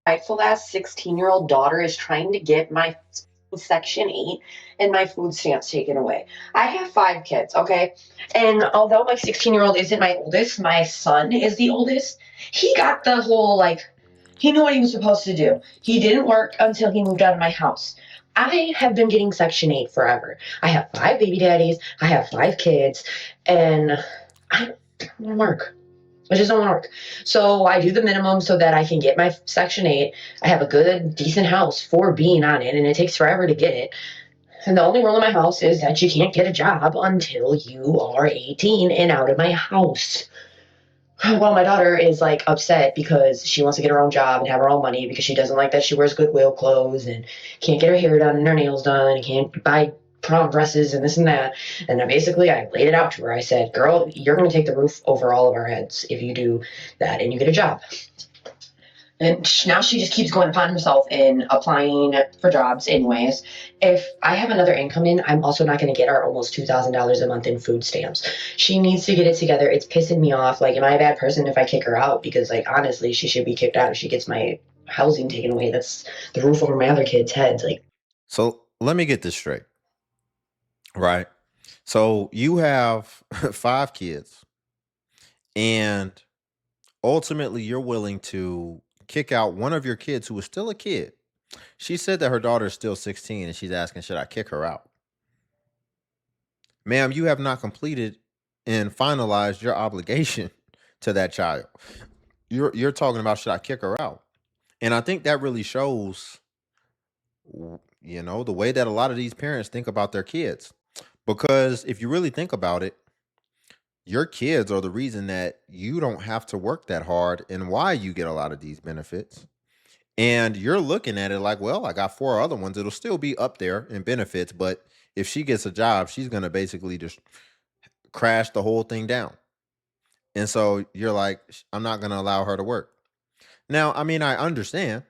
prideful ass 16-year-old daughter is trying to get my Section 8 and my food stamps taken away. I have 5 kids, okay? And although my 16-year-old isn't my oldest, my son is the oldest. He got the whole, like, he knew what he was supposed to do. He didn't work until he moved out of my house. I have been getting Section 8 forever. I have 5 baby daddies, I have 5 kids, and I don't want to work. I just don't want to work. So I do the minimum so that I can get my Section 8. I have a good, decent house for being on it, and it takes forever to get it. And the only rule in my house is that you can't get a job until you are 18 and out of my house. Well, my daughter is like upset because she wants to get her own job and have her own money because she doesn't like that she wears Goodwill clothes and can't get her hair done and her nails done and can't buy prom dresses and this and that. And then basically I laid it out to her. I said, girl, you're going to take the roof over all of our heads if you do that and you get a job. And now she just keeps going upon herself and applying for jobs anyways. If I have another income in, I'm also not going to get our almost $2,000 a month in food stamps. She needs to get it together. It's pissing me off. Like, am I a bad person if I kick her out? Because, like, honestly, she should be kicked out if she gets my housing taken away. That's the roof over my other kids' heads. Like, So let me get this straight, right? So you have 5 kids, and ultimately you're willing to kick out one of your kids who is still a kid. She said that her daughter is still 16 and she's asking, should I kick her out? Ma'am, you have not completed and finalized your obligation to that child. You're talking about, should I kick her out? And I think that really shows, the way that a lot of these parents think about their kids. Because if you really think about it, your kids are the reason that you don't have to work that hard and why you get a lot of these benefits. And you're looking at it like, well, I got 4 other ones. It'll still be up there in benefits, but if she gets a job, she's going to basically just crash the whole thing down. And so you're like, I'm not going to allow her to work. Now, I mean, I understand,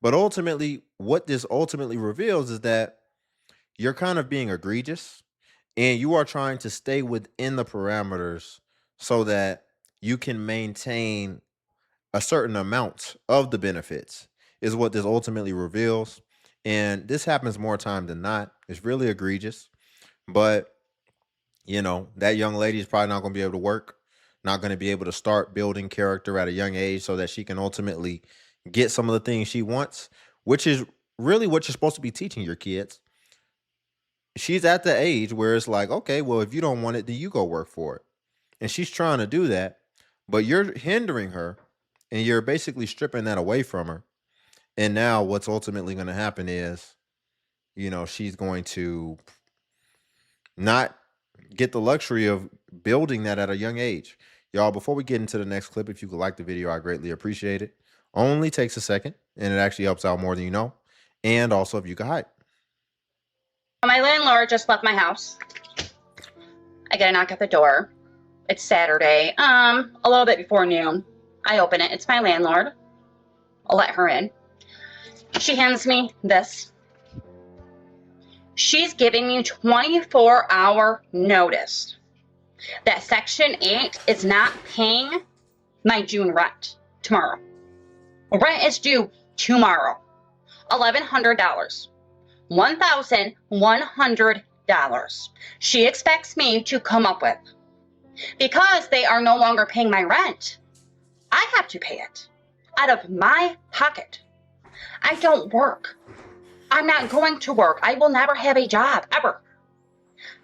but ultimately, what this ultimately reveals is that you're kind of being egregious and you are trying to stay within the parameters so that you can maintain a certain amount of the benefits, is what this ultimately reveals. And this happens more time than not. It's really egregious. But, that young lady is probably not going to be able to work, not going to be able to start building character at a young age so that she can ultimately get some of the things she wants, which is really what you're supposed to be teaching your kids. She's at the age where it's like, okay, well, if you don't want it, then you go work for it. And she's trying to do that, but you're hindering her and you're basically stripping that away from her. And now what's ultimately going to happen is, she's going to not get the luxury of building that at a young age. Y'all, before we get into the next clip, if you could like the video, I greatly appreciate it. Only takes a second and it actually helps out more than you know. And also if you could hide. My landlord just left my house. I get a knock at the door. It's Saturday, a little bit before noon. I open it. It's my landlord. I'll let her in. She hands me this. She's giving me 24-hour notice that Section 8 is not paying my June rent tomorrow. Rent is due tomorrow. $1,100. $1,100 she expects me to come up with. Because they are no longer paying my rent, I have to pay it out of my pocket. I don't work. I'm not going to work. I will never have a job, ever.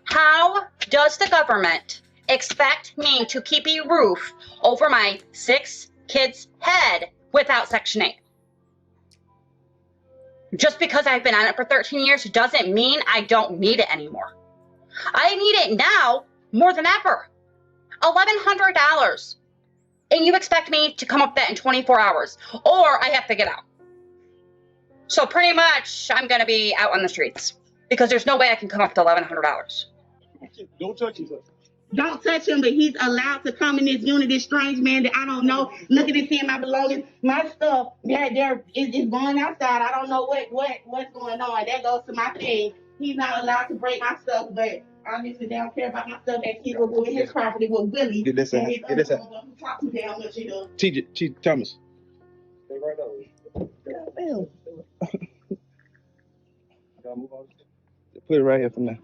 How does the government expect me to keep a roof over my 6 kids' head without Section 8? Just because I've been on it for 13 years doesn't mean I don't need it anymore. I need it now more than ever. $1,100. And you expect me to come up with that in 24 hours, or I have to get out. So pretty much I'm going to be out on the streets because there's no way I can come up with $1,100. Don't touch him. Don't touch him, but he's allowed to come in this unit. This strange man that I don't know. Look at this, my belongings, my stuff. There is going outside. I don't know what's going on. That goes to my thing. He's not allowed to break my stuff, but obviously they don't care about my stuff. That he will go in his property with Willie. Get this out. Get this out. Talk too damn much, TJ Thomas. Stay right there. Goddamn. I gotta move on. Put it right here for now.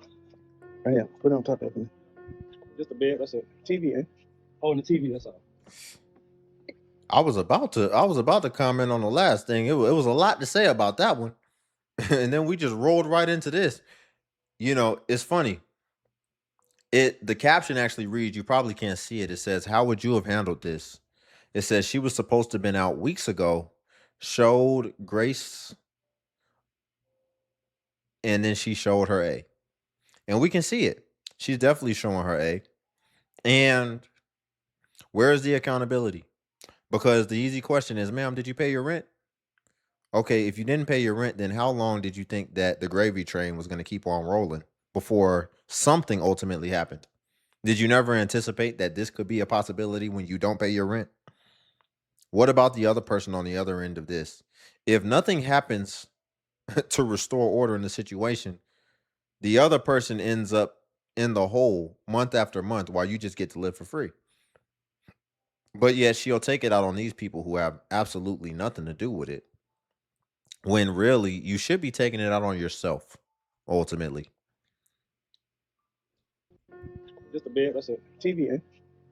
Right here. Put it on top of it for now. Just a bed. That's a TV, eh? Oh, and the TV. That's all. I was about to comment on the last thing. It was a lot to say about that one. And then we just rolled right into this. You know, it's funny. The caption actually reads, you probably can't see it. It says, "How would you have handled this?" It says she was supposed to have been out weeks ago, showed Grace, and then she showed her A. And we can see it. She's definitely showing her A. And where is the accountability? Because the easy question is, ma'am, did you pay your rent? Okay, if you didn't pay your rent, then how long did you think that the gravy train was going to keep on rolling before something ultimately happened? Did you never anticipate that this could be a possibility when you don't pay your rent? What about the other person on the other end of this? If nothing happens to restore order in the situation, the other person ends up in the hole month after month while you just get to live for free. But yet she'll take it out on these people who have absolutely nothing to do with it. When really you should be taking it out on yourself, ultimately. Just a bed. That's a TV, eh?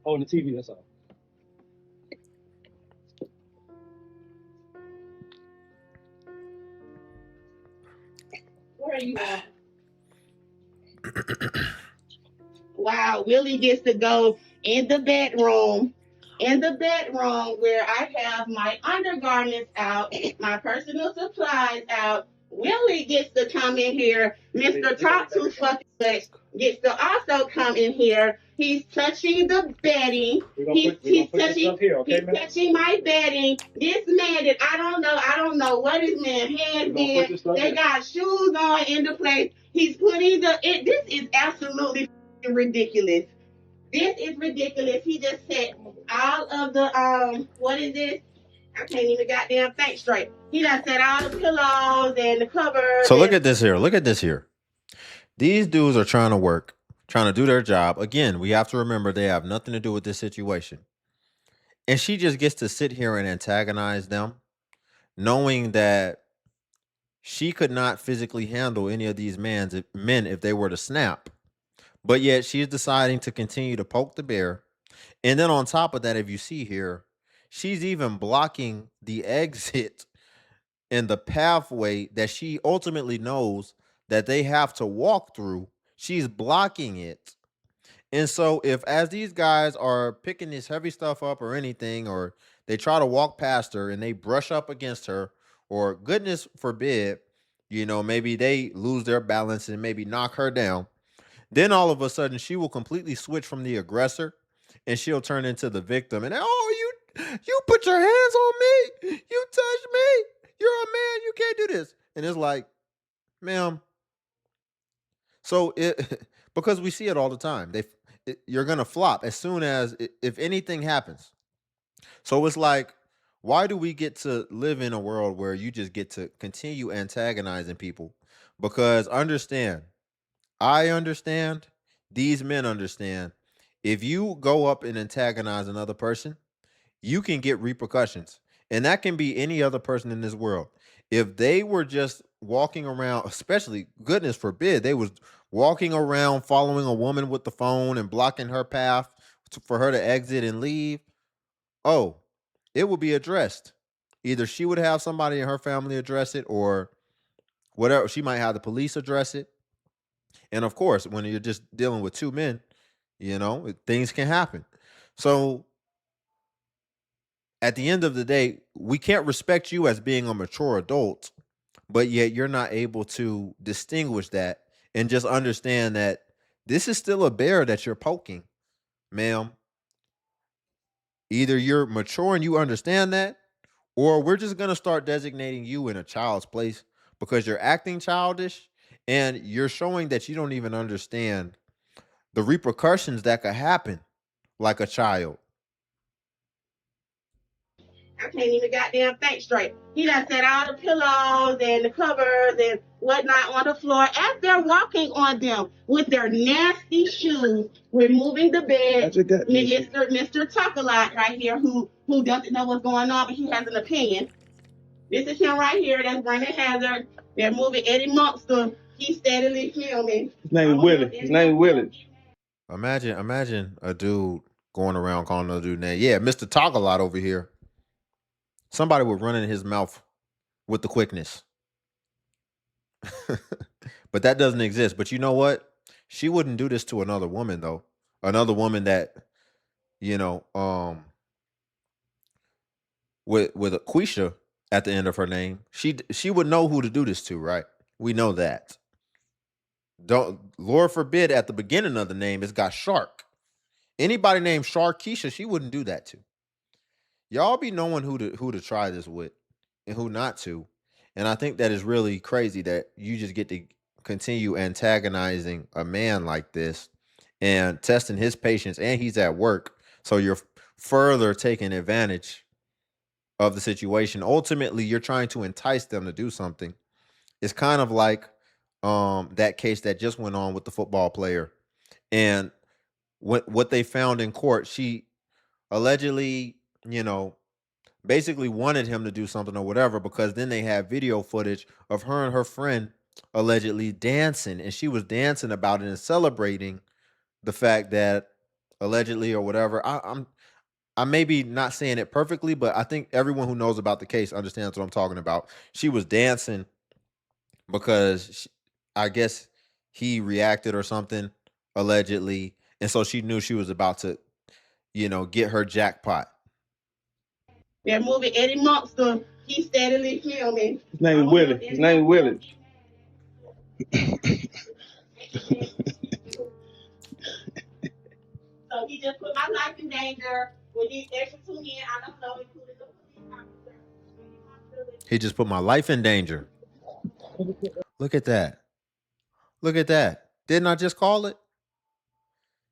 Oh, and the TV. That's all. Where are you at? Wow, Willie gets to go in the bedroom. In the bedroom where I have my undergarments out, my personal supplies out. Willie gets to come in here. Mr. Talk Too Fucking Much gets to also come in here. He's touching the bedding. He's touching my bedding. This man that I don't know what his man hands in. They got shoes on in the place. He's putting this is absolutely ridiculous. This is ridiculous. He just set all of the what is this? I can't even goddamn think straight. He done set all the pillows and the covers. So look at this here. Look at this here. These dudes are trying to work, trying to do their job. Again, we have to remember they have nothing to do with this situation. And she just gets to sit here and antagonize them, knowing that she could not physically handle any of these men if they were to snap. But yet she's deciding to continue to poke the bear. And then on top of that, if you see here, she's even blocking the exit and the pathway that she ultimately knows that they have to walk through. She's blocking it. And so if as these guys are picking this heavy stuff up or anything, or they try to walk past her and they brush up against her, or goodness forbid, maybe they lose their balance and maybe knock her down, then all of a sudden she will completely switch from the aggressor and she'll turn into the victim. And you put your hands on me. You touched me. You're a man. You can't do this. And it's like, ma'am. So because we see it all the time, you're gonna flop as soon as if anything happens. So it's like, why do we get to live in a world where you just get to continue antagonizing people? Because I understand, these men understand. If you go up and antagonize another person, you can get repercussions. And that can be any other person in this world. If they were just walking around, especially, goodness forbid, they was walking around following a woman with the phone and blocking her path for her to exit and leave, oh, it would be addressed. Either she would have somebody in her family address it, or whatever. She might have the police address it. And of course, when you're just dealing with two men, things can happen. So at the end of the day, we can't respect you as being a mature adult, but yet you're not able to distinguish that and just understand that this is still a bear that you're poking, ma'am. Either you're mature and you understand that, or we're just going to start designating you in a child's place because you're acting childish and you're showing that you don't even understand the repercussions that could happen like a child. I can't even goddamn think straight. He done set all the pillows and the covers and whatnot on the floor as they're walking on them with their nasty shoes, removing the bed. Mr. Talk-a-lot right here who doesn't know what's going on, but he has an opinion. This is him right here. That's Brandon Hazard. They're moving Eddie Monster. He's steadily filming. His name is Willie. His name is Willie. Imagine a dude going around calling another dude name. Yeah, Mr. Talk a lot over here. Somebody would run in his mouth with the quickness. But that doesn't exist. But you know what? She wouldn't do this to another woman though. Another woman that, you know, with a Quisha at the end of her name, she would know who to do this to, right? We know that. Don't Lord forbid at the beginning of the name it's got Shark. Anybody named Sharkeisha, she wouldn't do that to. Y'all be knowing who to try this with and who not to. And I think that is really crazy that you just get to continue antagonizing a man like this and testing his patience, and he's at work. So you're further taking advantage of the situation. Ultimately, you're trying to entice them to do something. It's kind of like that case that just went on with the football player. And what they found in court, she allegedly, basically wanted him to do something or whatever, because then they had video footage of her and her friend allegedly dancing, and she was dancing about it and celebrating the fact that allegedly or whatever. I may be not saying it perfectly, but I think everyone who knows about the case understands what I'm talking about. She was dancing because I guess he reacted or something allegedly, and so she knew she was about to, get her jackpot. They're moving Eddie Monster. He's steadily filming. His name is Willie. His name is Willie. So he just put my life in danger with these extra 2 men. I don't know, including the police officer. He just put my life in danger. Look at that. Look at that. Didn't I just call it?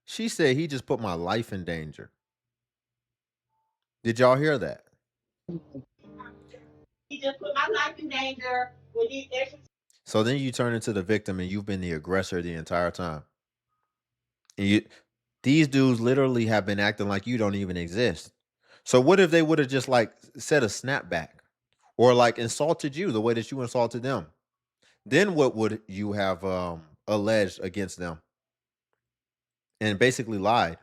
She said he just put my life in danger. Did y'all hear that? He just put my life in danger with these extra. So then you turn into the victim and you've been the aggressor the entire time. And these dudes literally have been acting like you don't even exist. So what if they would have just like said a snapback or like insulted you the way that you insulted them? Then what would you have alleged against them and basically lied?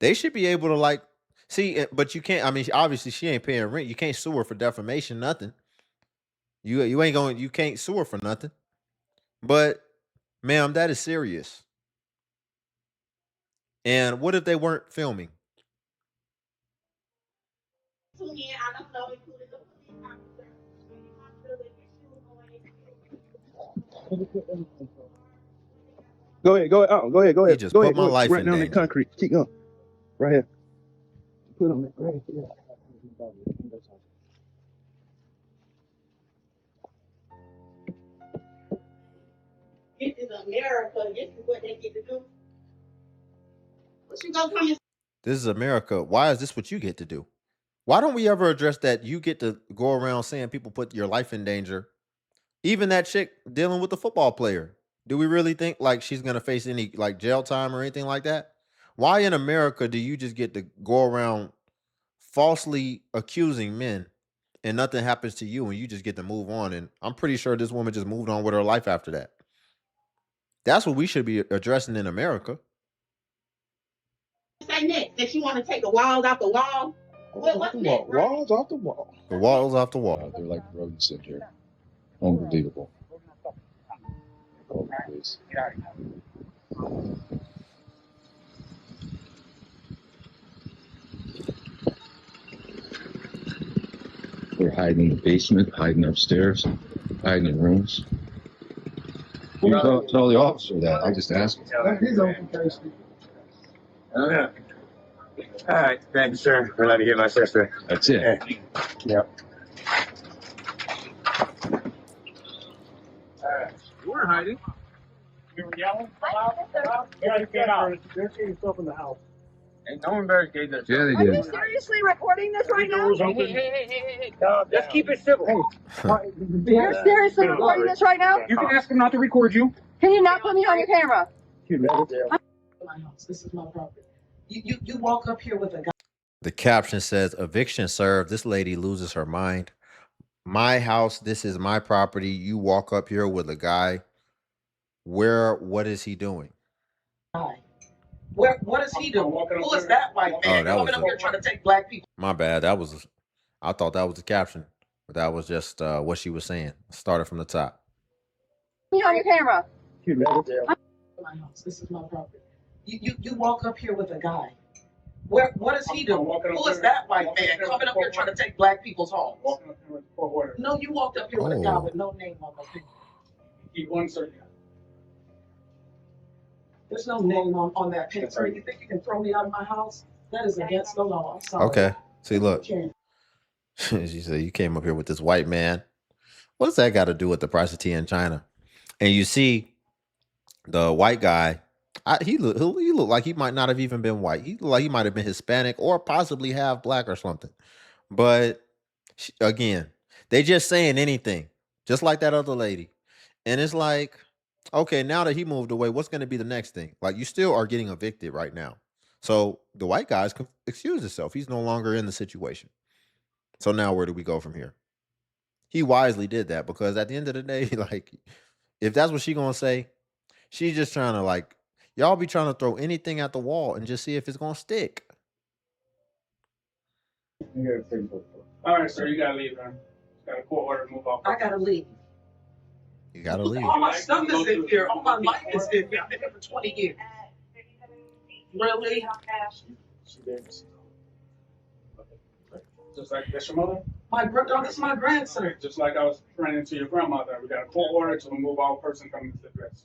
They should be able to like see, but you can't. I mean, obviously she ain't paying rent. You can't sue her for defamation, nothing. You ain't going. You can't sue her for nothing. But, ma'am, that is serious. And what if they weren't filming? To me, I don't know, including the police officer. Go ahead. Go ahead. Go ahead. Go He ahead. just Go put ahead. my Go life right in down the danger. concrete. Keep going. Right here. Put on it. Right here. This is America. This is what they get to do. What you gonna come and This is America. Why is this what you get to do? Why don't we ever address that you get to go around saying people put your life in danger? Even that chick dealing with the football player. Do we really think like she's gonna face any like jail time or anything like that? Why in America do you just get to go around falsely accusing men and nothing happens to you and you just get to move on? And I'm pretty sure this woman just moved on with her life after that. That's what we should be addressing in America. say next? That you want to take the walls off the wall? What's next? Walls off the wall. The walls off the wall. They're like rodents in here. Unbelievable. Call the police. They're hiding in the basement, hiding upstairs, hiding in rooms. You tell the officer that. I just asked him. Yeah. All right, thanks, sir. We're allowed to get my sister. That's it. Yep. We're hiding. You were yelling? Yeah, you came out. Barricade yourself in the house. And no one barricades us. Yeah, they Are you did. seriously recording this right now? Hey. Let's keep it civil. You're seriously recording this right now? You can ask him not to record you. Can you not put me on your camera? My house. This is my property. You walk up here with a guy. The caption says, "Eviction served. This lady loses her mind. my house, this is my property. You walk up here with a guy. What is he doing? What is he doing? Who is that white man that was coming up here trying to take black people? my bad. I thought that was the caption, but that was just what she was saying. Started from the top. Me on your camera. My house. This is my property. You walk up here with a guy. What is he doing? Who is that white man coming up here trying to take black people's homes? No, you walked up here with a guy with no name on the picture. Keep one certain. There's no name on that picture. You think you can throw me out of my house? That is against the law. I'm sorry. Okay. See, look. She said you came up here with this white man. What does that got to do with the price of tea in China? And you see the white guy. He looked like he might not have even been white. He looked like he might have been Hispanic or possibly half black or something. But again, they just saying anything, just like that other lady. And it's like, okay, now that he moved away, what's going to be the next thing? Like, you still are getting evicted right now. So the white guy's excused himself. He's no longer in the situation. So now where do we go from here? He wisely did that because at the end of the day, like, if that's what she gonna say, she's just trying to, like, y'all be trying to throw anything at the wall and just see if it's gonna stick. All right, sir, you gotta leave, man. Got a court order to move off. I gotta leave. You gotta leave. All my stuff is in here. All my life is in here. I've been here for 20 years. Really? She did. Just like that's your mother? That's my grandson. Just like I was running into your grandmother. We got a court order to remove all person coming to the address.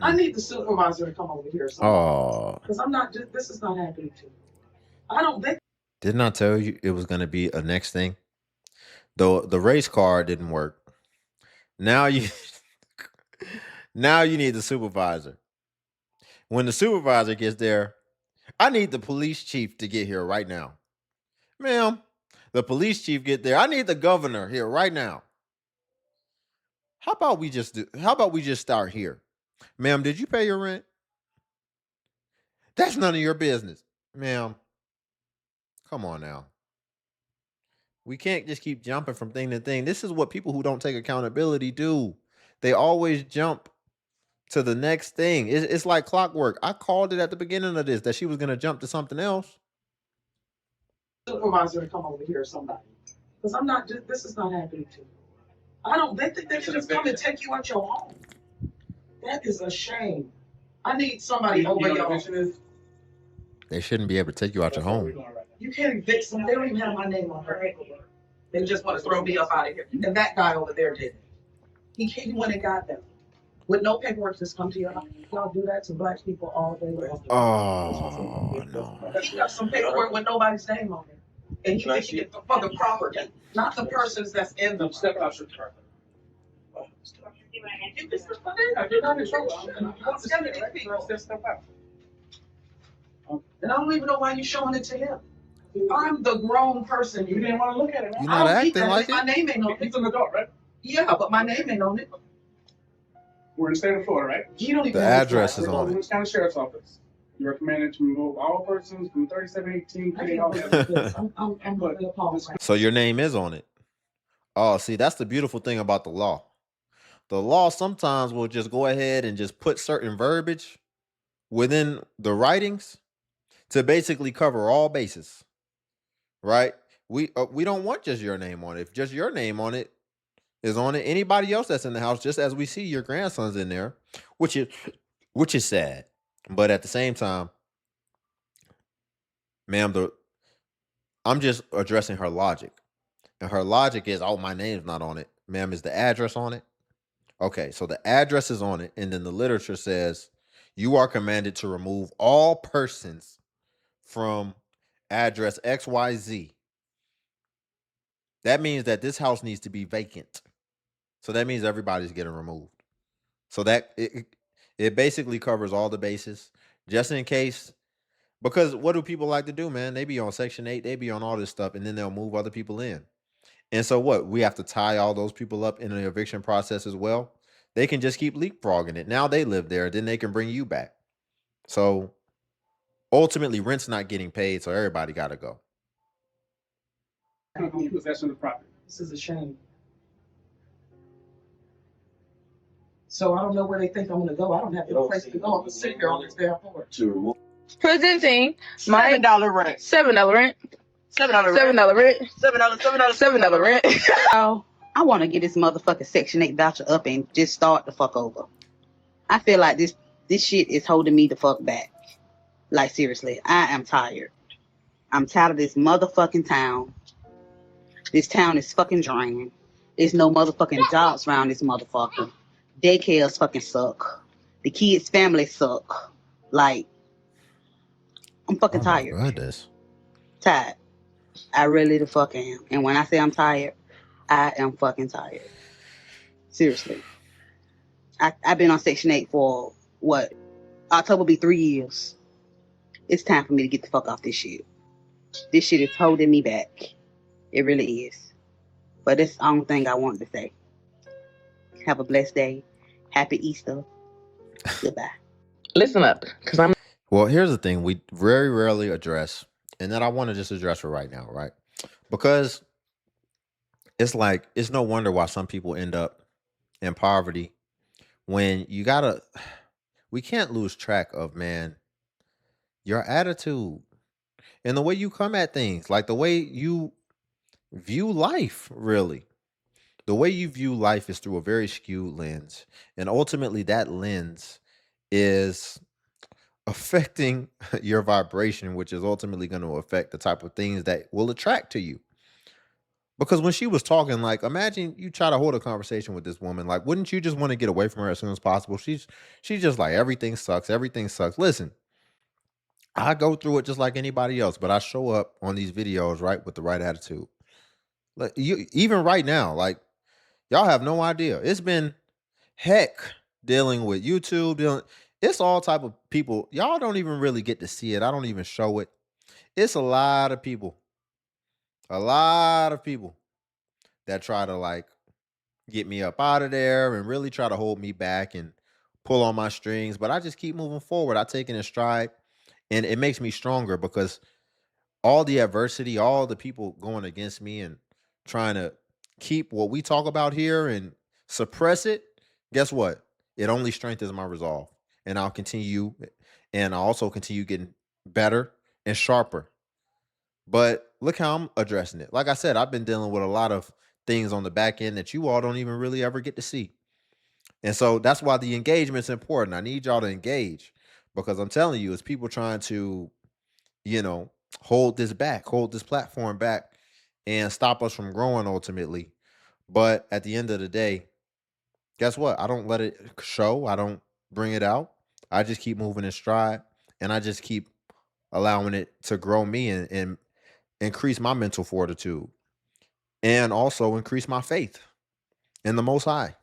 I need the supervisor to come over here. Oh. Because this is not happening to me. I don't think. Didn't I tell you it was gonna be a next thing? Though the race card didn't work. Now you need the supervisor. When the supervisor gets there, I need the police chief to get here right now. Ma'am, the police chief get there. I need the governor here right now. How about we just start here? Ma'am, did you pay your rent? That's none of your business. Ma'am, come on now. We can't just keep jumping from thing to thing. This is what people who don't take accountability do. They always jump to the next thing. It's like clockwork. I called it at the beginning of this that she was going to jump to something else. Supervisor to come over here or somebody. Because this is not happening to me. They think they can just come and take you out your home. That is a shame. I need somebody over y'all. They shouldn't be able to take you out your home. You can't evict them. They don't even have my name on her paperwork. They just want to throw me up out of here. And that guy over there did it. He went and got them. With no paperwork, just come to your house. Y'all do that to black people all day long. Oh, no. He got some paperwork with nobody's name on it. And he thinks you get for the property, not the persons that's in them. Step out your car. You can step out there. You're not in trouble. I'm scared of these people. Step out. And I don't even know why you're showing it to him. I'm the grown person. You didn't want to look at it. You're not acting like my it. name ain't on it. It's an adult, right? Yeah, but my name ain't on it. We're in the state of Florida, right? You don't even The address is on it. Orange County Sheriff's Office. You recommended to remove all persons from 3718. I'm really appalled. So your name is on it. Oh, see, that's the beautiful thing about the law. The law sometimes will just go ahead and just put certain verbiage within the writings to basically cover all bases, right? We don't want just your name on it. If just your name on it is on it, anybody else that's in the house, just as we see your grandson's in there, which is sad. But at the same time, ma'am, I'm just addressing her logic. And her logic is, oh, my name's not on it. Ma'am, is the address on it? Okay, so the address is on it, and then the literature says you are commanded to remove all persons from address XYZ. That means that this house needs to be vacant. So that means everybody's getting removed. So that it basically covers all the bases, just in case. Because what do people like to do, man? They be on Section 8, they be on all this stuff, and then they'll move other people in. And so what? We have to tie all those people up in the eviction process as well. They can just keep leapfrogging it. Now they live there, then they can bring you back. So ultimately, rent's not getting paid, so everybody got to go. Possession of property. This is a shame. So I don't know where they think I'm gonna go. I don't have any place to go. I'm gonna sit here on this damn floor. Presenting my $7 rent. $7 rent. $7 rent. $7 rent. Oh, I want to get this motherfucking Section 8 voucher up and just start the fuck over. I feel like this shit is holding me the fuck back. Like, seriously, I am tired. I'm tired of this motherfucking town. This town is fucking draining. There's no motherfucking jobs around this motherfucker. Daycares fucking suck. The kids' families suck. Like, I'm fucking Oh my tired. goodness. Tired. I really the fuck am. And when I say I'm tired, I am fucking tired. Seriously. I've been on Section 8 for, what? October will be 3 years. It's time for me to get the fuck off this shit. This shit is holding me back. It really is. But that's the only thing I wanted to say. Have a blessed day. Happy Easter. Goodbye. Listen up, because I'm. Well, here's the thing we very rarely address, and that I want to just address it right now, right? Because it's like, it's no wonder why some people end up in poverty when we can't lose track of, man, your attitude and the way you come at things, like the way you view life, really. The way you view life is through a very skewed lens. And ultimately, that lens is affecting your vibration, which is ultimately going to affect the type of things that will attract to you. Because when she was talking, like, imagine you try to hold a conversation with this woman, like, wouldn't you just want to get away from her as soon as possible? She's just like, everything sucks. Listen, I go through it just like anybody else, but I show up on these videos, right, with the right attitude. Like, you, even right now, like, y'all have no idea. It's been heck dealing with YouTube, it's all type of people. Y'all don't even really get to see it. I don't even show it. It's a lot of people that try to, like, get me up out of there and really try to hold me back and pull on my strings. But I just keep moving forward. I take it in stride, and it makes me stronger because all the adversity, all the people going against me and trying to keep what we talk about here and suppress it, guess what? It only strengthens my resolve. And I'll continue, and I'll also continue getting better and sharper. But look how I'm addressing it. Like I said, I've been dealing with a lot of things on the back end that you all don't even really ever get to see. And so that's why the engagement's important. I need y'all to engage because I'm telling you, it's people trying to, hold this platform back and stop us from growing ultimately. But at the end of the day, guess what? I don't let it show. I don't bring it out. I just keep moving in stride, and I just keep allowing it to grow me and increase my mental fortitude and also increase my faith in the Most High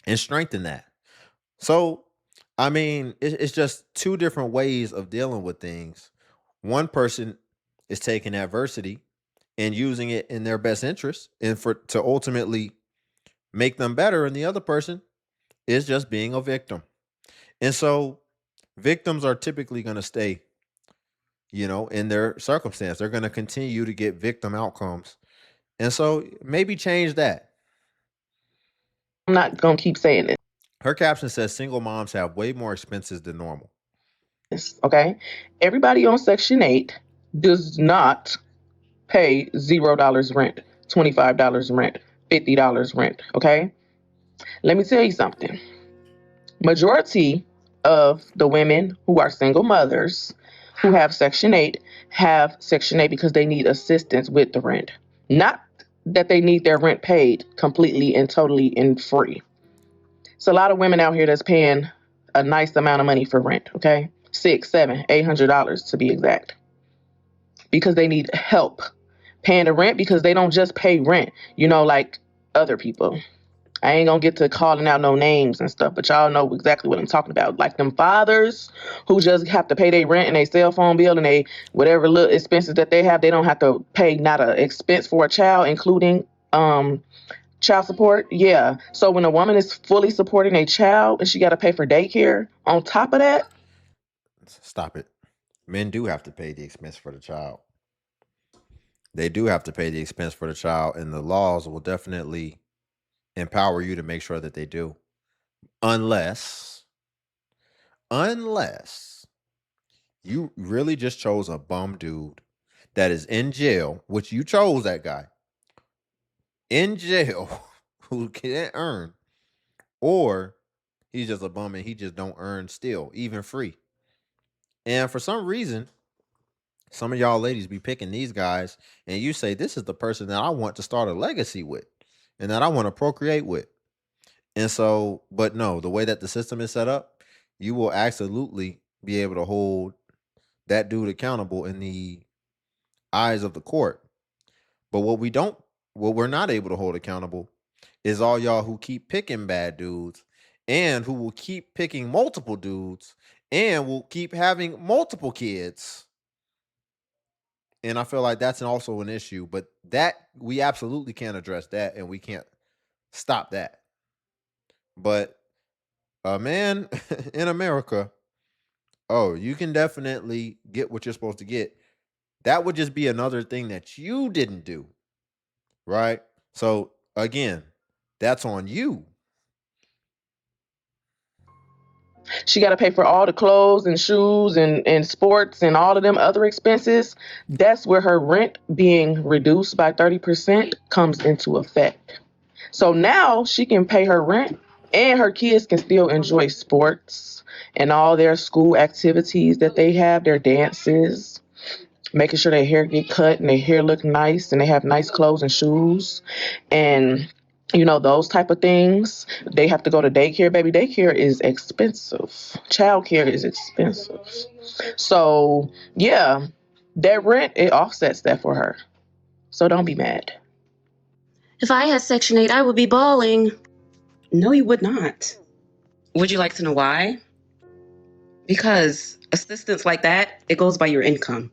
and strengthen that. So, I mean, it's just two different ways of dealing with things. One person is taking adversity and using it in their best interest and to ultimately make them better, and the other person is just being a victim. And so victims are typically going to stay, in their circumstance. They're going to continue to get victim outcomes. And so maybe change that. I'm not gonna keep saying it. Her caption says single moms have way more expenses than normal. Okay, everybody on Section 8 does not pay $0 rent, $25 rent, $50 rent. Okay, let me tell you something. Majority of the women who are single mothers who have Section 8 have Section 8 because they need assistance with the rent, not that they need their rent paid completely and totally and free. So a lot of women out here that's paying a nice amount of money for rent, okay? $600, $700, $800 to be exact. Because they need help paying the rent because they don't just pay rent, like other people. I ain't gonna get to calling out no names and stuff, but y'all know exactly what I'm talking about. Like them fathers who just have to pay their rent and their cell phone bill and they whatever little expenses that they have, they don't have to pay not an expense for a child, including child support. Yeah. So when a woman is fully supporting a child and she got to pay for daycare on top of that. Stop it. Men do have to pay the expense for the child. They do have to pay the expense for the child, and the laws will definitely empower you to make sure that they do. Unless, unless you really just chose a bum dude that is in jail, which you chose that guy in jail who can't earn, or he's just a bum and he just don't earn still, even free. And for some reason, some of y'all ladies be picking these guys, and you say, this is the person that I want to start a legacy with and that I want to procreate with. And so, but no, the way that the system is set up, you will absolutely be able to hold that dude accountable in the eyes of the court. But what we're not able to hold accountable is all y'all who keep picking bad dudes and who will keep picking multiple dudes and will keep having multiple kids. And I feel like that's also an issue, but that we absolutely can't address that and we can't stop that. But a man in America, oh, you can definitely get what you're supposed to get. That would just be another thing that you didn't do, right? So again, that's on you. She got to pay for all the clothes and shoes and sports and all of them other expenses. That's where her rent being reduced by 30% comes into effect. So now she can pay her rent and her kids can still enjoy sports and all their school activities that they have, their dances, making sure their hair get cut and their hair look nice and they have nice clothes and shoes and those type of things. They have to go to daycare. Baby, daycare is expensive. Childcare is expensive. So yeah, that rent, it offsets that for her. So don't be mad. If I had Section 8, I would be bawling. No, you would not. Would you like to know why? Because assistance like that, it goes by your income.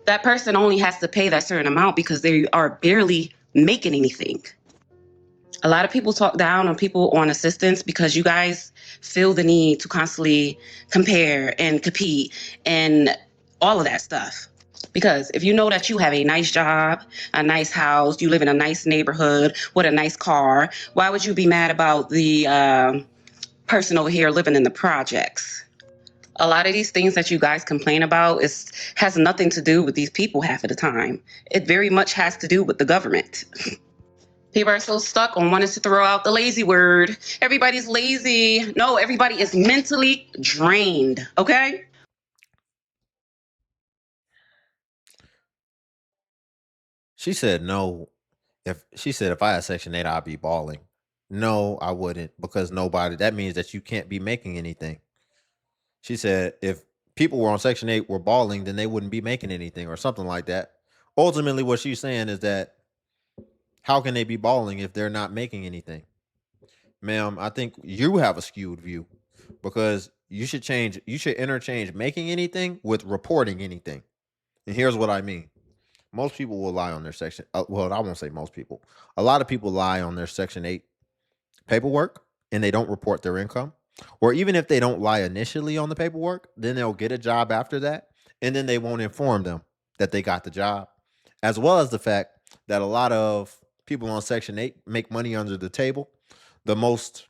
That person only has to pay that certain amount because they are barely making anything. A lot of people talk down on people on assistance because you guys feel the need to constantly compare and compete and all of that stuff. Because if you know that you have a nice job, a nice house, you live in a nice neighborhood with a nice car, why would you be mad about the person over here living in the projects? A lot of these things that you guys complain about has nothing to do with these people half of the time. It very much has to do with the government. People are so stuck on wanting to throw out the lazy word. Everybody's lazy. No, everybody is mentally drained, okay? She said no. If I had Section 8, I'd be balling. No, I wouldn't, because that means that you can't be making anything. She said if people were on Section 8 were balling, then they wouldn't be making anything or something like that. Ultimately, what she's saying is that how can they be balling if they're not making anything? Ma'am, I think you have a skewed view because you should interchange making anything with reporting anything. And here's what I mean. Most people will lie on their section. Well, I won't say most people. A lot of people lie on their Section 8 paperwork and they don't report their income. Or even if they don't lie initially on the paperwork, then they'll get a job after that. And then they won't inform them that they got the job. As well as the fact that a lot of people on Section 8 make money under the table. The most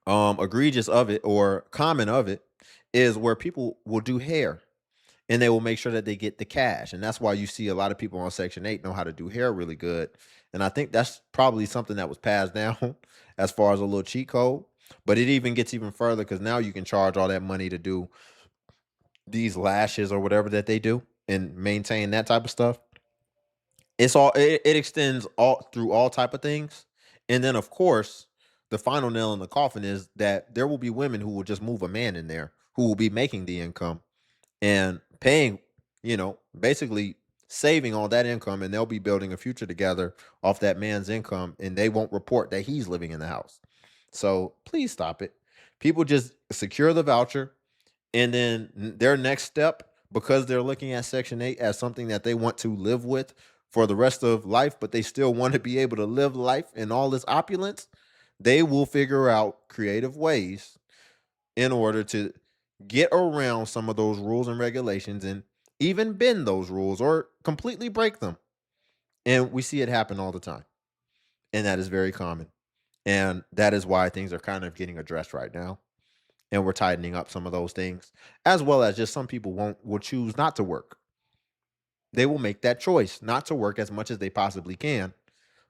egregious of it or common of it is where people will do hair and they will make sure that they get the cash. And that's why you see a lot of people on Section 8 know how to do hair really good. And I think that's probably something that was passed down as far as a little cheat code. But it even gets even further because now you can charge all that money to do these lashes or whatever that they do and maintain that type of stuff. It extends all through all type of things. And then of course, the final nail in the coffin is that there will be women who will just move a man in there who will be making the income and paying, basically saving all that income, and they'll be building a future together off that man's income, and they won't report that he's living in the house. So please stop it. People just secure the voucher, and then their next step, because they're looking at Section 8 as something that they want to live with for the rest of life, but they still want to be able to live life in all this opulence, they will figure out creative ways in order to get around some of those rules and regulations and even bend those rules or completely break them. And we see it happen all the time. And that is very common. And that is why things are kind of getting addressed right now. And we're tightening up some of those things, as well as just some people will choose not to work. They will make that choice not to work as much as they possibly can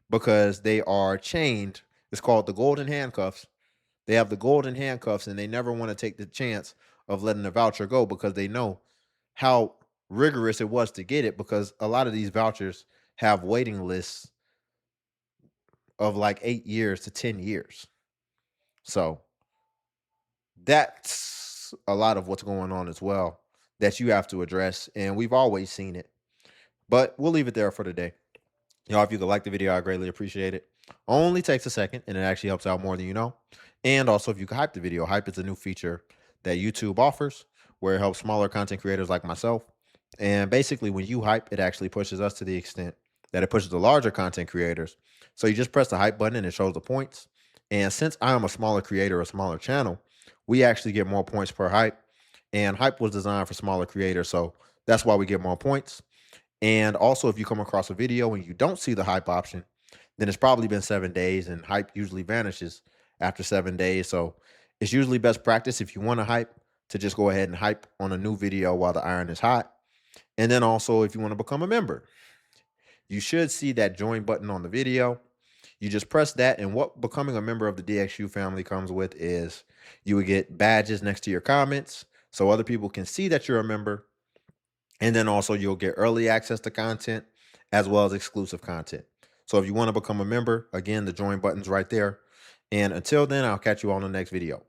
because they are chained. It's called the golden handcuffs. They have the golden handcuffs and they never want to take the chance of letting the voucher go because they know how rigorous it was to get it, because a lot of these vouchers have waiting lists of like 8 years to 10 years. So that's a lot of what's going on as well that you have to address. And we've always seen it, but we'll leave it there for today. Y'all, if you could like the video, I greatly appreciate it. Only takes a second and it actually helps out more than you know. And also, if you could hype the video, hype is a new feature that YouTube offers where it helps smaller content creators like myself. And basically, when you hype, it actually pushes us to the extent that it pushes the larger content creators. So you just press the hype button and it shows the points. And since I am a smaller creator, a smaller channel, we actually get more points per hype. And hype was designed for smaller creators, so that's why we get more points. And also, if you come across a video and you don't see the hype option, then it's probably been 7 days, and hype usually vanishes after 7 days. So it's usually best practice, if you want to hype, to just go ahead and hype on a new video while the iron is hot. And then also, if you want to become a member, you should see that join button on the video. You just press that, and what becoming a member of the DXU family comes with is you would get badges next to your comments so other people can see that you're a member. And then also you'll get early access to content as well as exclusive content. So if you want to become a member, again, the join button's right there. And until then, I'll catch you on the next video.